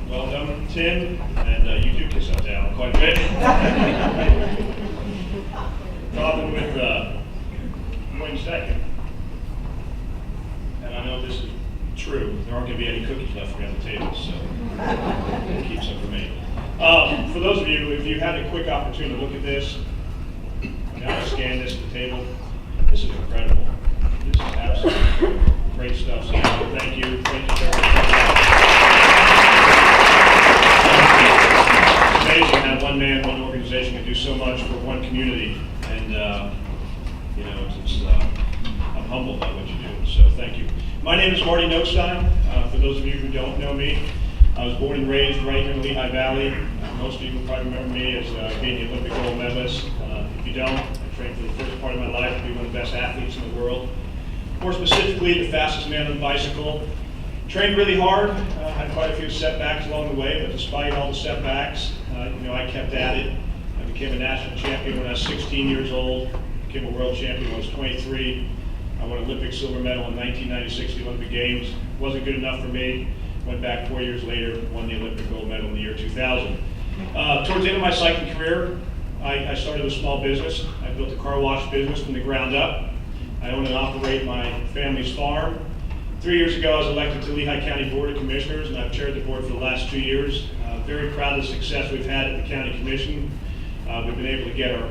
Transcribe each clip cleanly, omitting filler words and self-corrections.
Well done, Tim, and you do kiss up down quite a bit. Talking with going second, and I know this is true. There aren't going to be any cookies left for me on the table, so keep some for me. For those of you, if you had a quick opportunity to look at this, now scan this at the table. This is incredible. This is absolutely great stuff. So thank you. Thank you very much. It's amazing how one man, one organization can do so much for one community. And, I'm humbled by what you do. So thank you. My name is Marty Nothstein. For those of you who don't know me, I was born and raised right here in Lehigh Valley. Most of you will probably remember me as being the Olympic gold medalist. If you don't, I trained for the first part of my life to be one of the best athletes in the world. More specifically, the fastest man on the bicycle. Trained really hard, had quite a few setbacks along the way, but despite all the setbacks, I kept at it. I became a national champion when I was 16 years old, became a world champion when I was 23. I won Olympic silver medal in 1996 at the Olympic Games. Wasn't good enough for me. Went back 4 years later, won the Olympic gold medal in the year 2000. Towards the end of my cycling career, I started a small business. I built a car wash business from the ground up. I own and operate my family's farm. 3 years ago, I was elected to Lehigh County Board of Commissioners, and I've chaired the board for the last 2 years. Very proud of the success we've had at the county commission. We've been able to get our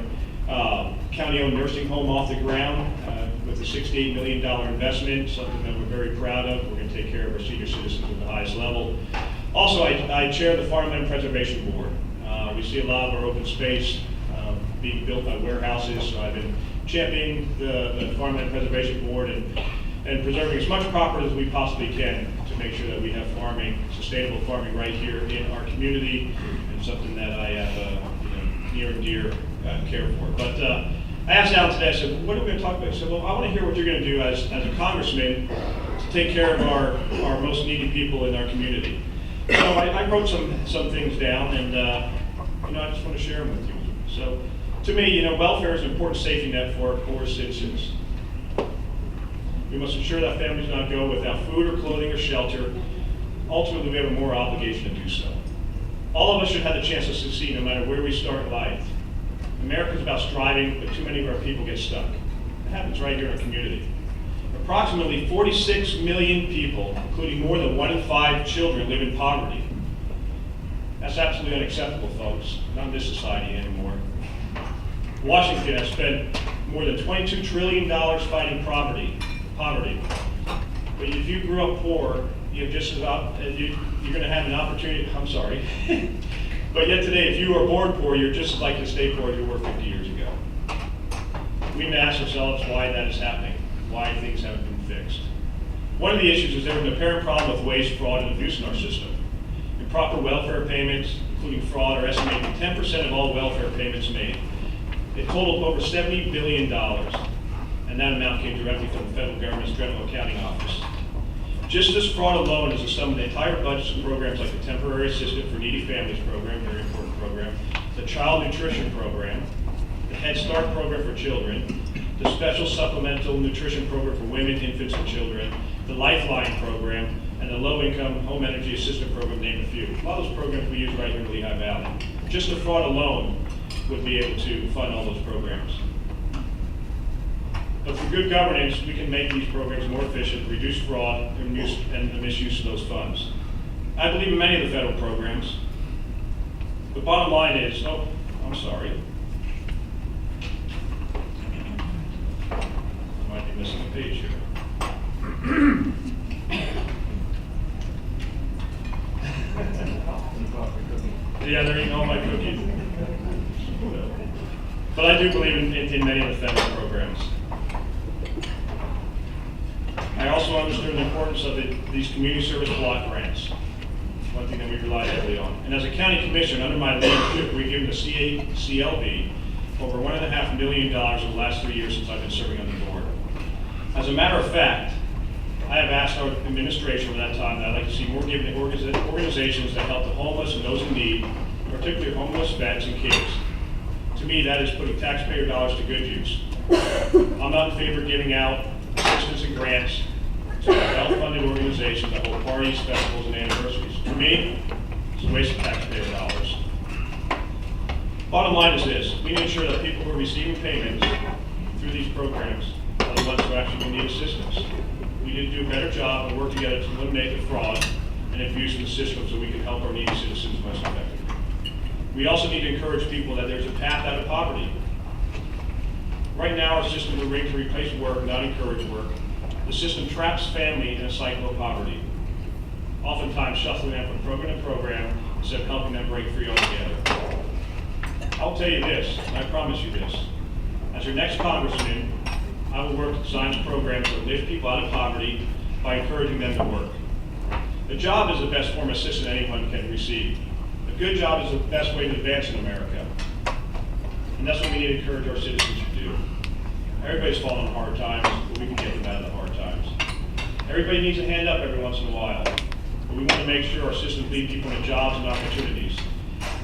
county-owned nursing home off the ground with a $68 million investment, something that we're very proud of. We're going to take care of our senior citizens at the highest level. Also, I chair the Farmland Preservation Board. We see a lot of our open space being built by warehouses, so I've been championing the Farmland Preservation Board and preserving as much property as we possibly can to make sure that we have farming, sustainable farming right here in our community, and something that I have near and dear care for. But I asked Alan today, I said, what are we going to talk about? He said, well, I want to hear what you're going to do as a congressman to take care of our most needy people in our community. So I wrote some things down, and I just want to share them with you. So to me, welfare is an important safety net for our poor citizens. We must ensure that families do not go without food or clothing or shelter. Ultimately, we have a moral obligation to do so. All of us should have the chance to succeed no matter where we start in life. America is about striving, but too many of our people get stuck. It happens right here in our community. Approximately 46 million people, including more than 1 in 5 children, live in poverty. That's absolutely unacceptable, folks. Not in this society anymore. Washington has spent more than $22 trillion fighting poverty. But if you grew up poor, you're going to have an opportunity. I'm sorry. But yet today, if you were born poor, you're just as likely to stay poor as you were 50 years ago. We need to ask ourselves why that is happening, why things haven't been fixed. One of the issues is there's an apparent problem with waste, fraud, and abuse in our system. Improper welfare payments, including fraud, are estimated to be 10% of all welfare payments made. They totaled over $70 billion, and that amount came directly from the federal government's General Accounting Office. Just this fraud alone is the sum of the entire budgets and programs like the Temporary Assistance for Needy Families program, very important program, the Child Nutrition Program, the Head Start program for children, the Special Supplemental Nutrition Program for women, infants, and children, the Lifeline program, and the Low-Income Home Energy Assistance Program, name a few. A lot of those programs we use right here in Lehigh Valley. Just the fraud alone would be able to fund all those programs. But through good governance, we can make these programs more efficient, reduce fraud and the misuse of those funds. I believe in many of the federal programs. The bottom line is, I'm sorry. I might be missing a page here. Yeah, they're eating all my cookies. But I do believe in many of the federal programs. I also understand the importance of these community service block grants, one thing that we rely heavily on. And as a county commission, under my leadership, we've given the CACLV over $1.5 million in the last 3 years since I've been serving on the board. As a matter of fact, I have asked our administration over that time that I'd like to see more given to organizations that help the homeless and those in need, particularly homeless vets and kids. To me, that is putting taxpayer dollars to good use. I'm not in favor of giving out assistance and grants to well-funded organizations that hold parties, festivals, and anniversaries. To me, It's a waste of taxpayer dollars. Bottom line is this: we need to ensure that people who are receiving payments through these programs are the ones who actually need assistance. We need to do a better job and work together to eliminate the fraud and abuse of the system so we can help our needy citizens most effectively. We also need to encourage people that there's a path out of poverty. Right now, our system is rigged to replace work, not encourage work. The system traps family in a cycle of poverty, oftentimes shuffling them from program to program instead of helping them break free altogether. I'll tell you this, and I promise you this: as your next congressman, I will work to design programs that lift people out of poverty by encouraging them to work. A job is the best form of assistance anyone can receive. A good job is the best way to advance in America. And that's what we need to encourage our citizens to do. Everybody's fallen on hard times, but we can get them out of the hard times. Everybody needs a hand up every once in a while. But we want to make sure our systems lead people into jobs and opportunities,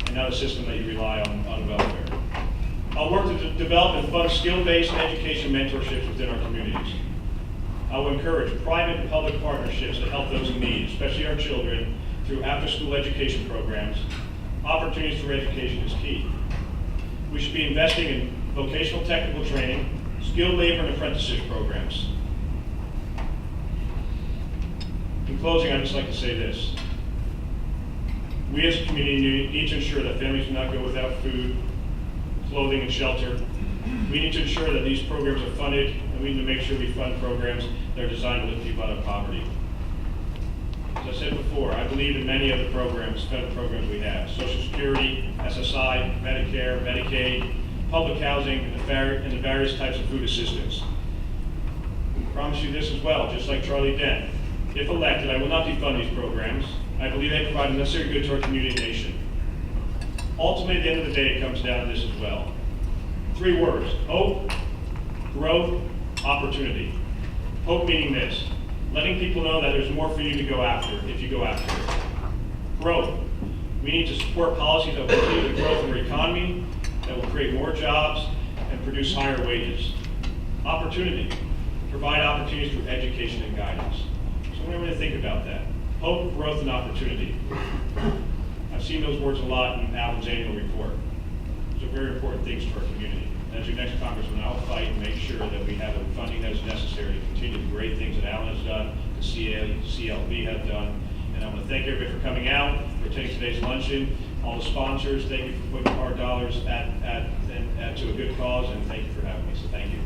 and not a system that you rely on welfare. I'll work to develop and fund skill-based education mentorships within our communities. I will encourage private and public partnerships to help those in need, especially our children, through after-school education programs. Opportunities for education is key. We should be investing in vocational technical training, skilled labor and apprenticeship programs. In closing, I'd just like to say this: we as a community need to ensure that families do not go without food, clothing, and shelter. We need to ensure that these programs are funded, and we need to make sure we fund programs that are designed to lift people out of poverty. As I said before, I believe in many of the programs, federal programs we have: Social Security, SSI, Medicare, Medicaid, public housing, and the various types of food assistance. I promise you this as well, just like Charlie Dent. If elected, I will not defund these programs. I believe they provide a necessary good to our community and nation. Ultimately, at the end of the day, it comes down to this as well. 3 words: hope, growth, opportunity. Hope meaning this: letting people know that there's more for you to go after if you go after it. Growth. We need to support policies that will continue the growth in our economy, that will create more jobs and produce higher wages. Opportunity. Provide opportunities through education and guidance. So I want everyone to think about that. Hope, growth, and opportunity. I've seen those words a lot in Allen's annual report. Those are very important things to our community. And as your next congressman, I'll fight and make sure that we have the funding that is necessary to continue the great things that Allen has done, the CACLV have done. And I want to thank everybody for coming out, for attending today's luncheon. All the sponsors, thank you for putting hard dollars to a good cause, and thank you for having me. So thank you.